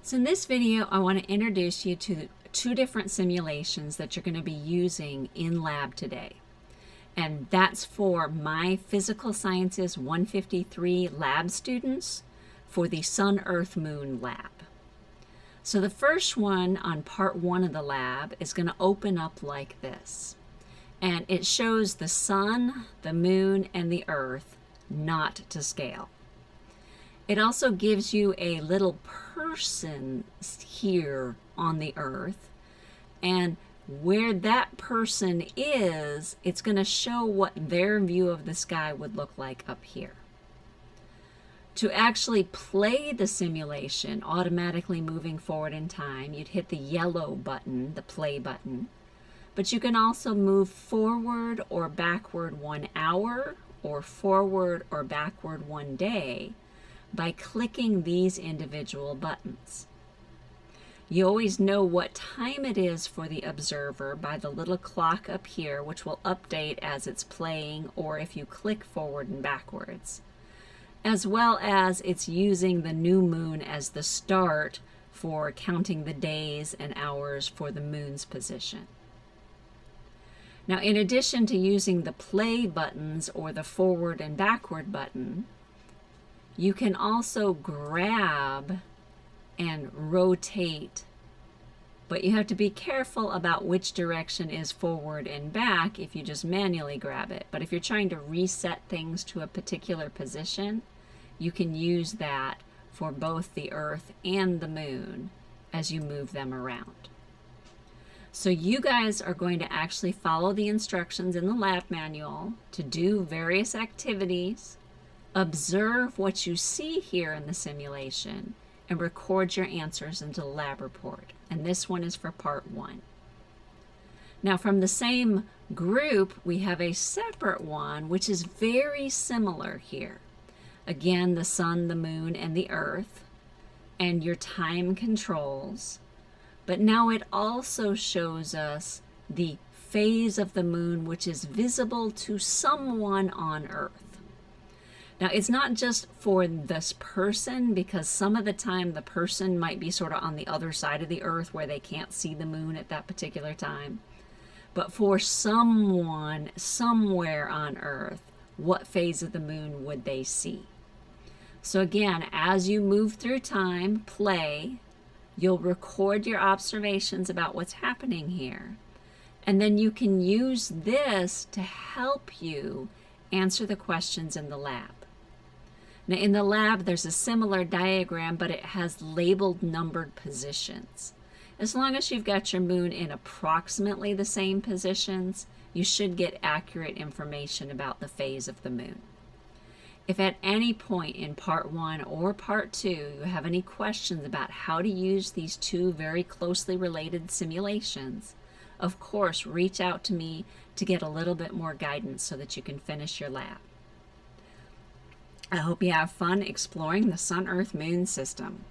So in this video, I want to introduce you to two different simulations that you're going to be using in lab today. And that's for my Physical Sciences 153 lab students for the Sun, Earth, Moon lab. So the first one on part one of the lab is going to open up like this. And it shows the sun, the moon, and the earth not to scale. It also gives you a little person here on the earth, and where that person is, it's going to show what their view of the sky would look like up here. To actually play the simulation, automatically moving forward in time, you'd hit the yellow button, the play button, but you can also move forward or backward 1 hour or forward or backward 1 day by clicking these individual buttons. You always know what time it is for the observer by the little clock up here, which will update as it's playing or if you click forward and backwards, as well as it's using the new moon as the start for counting the days and hours for the moon's position. Now, in addition to using the play buttons or the forward and backward button, you can also grab and rotate, but you have to be careful about which direction is forward and back if you just manually grab it. But if you're trying to reset things to a particular position, you can use that for both the Earth and the Moon as you move them around. So you guys are going to actually follow the instructions in the lab manual to do various activities, observe what you see here in the simulation, and record your answers into the lab report. And this one is for part one. Now from the same group, we have a separate one which is very similar here. Again, the sun, the moon, and the earth, and your time controls. But now it also shows us the phase of the moon which is visible to someone on Earth. Now, it's not just for this person, because some of the time the person might be sort of on the other side of the earth where they can't see the moon at that particular time. But for someone somewhere on Earth, what phase of the moon would they see? So again, as you move through time, play, you'll record your observations about what's happening here. And then you can use this to help you answer the questions in the lab. Now in the lab, there's a similar diagram, but it has labeled numbered positions. As long as you've got your moon in approximately the same positions, you should get accurate information about the phase of the moon. If at any point in part one or part two you have any questions about how to use these two very closely related simulations, of course, reach out to me to get a little bit more guidance so that you can finish your lab. I hope you have fun exploring the Sun, Earth, Moon system.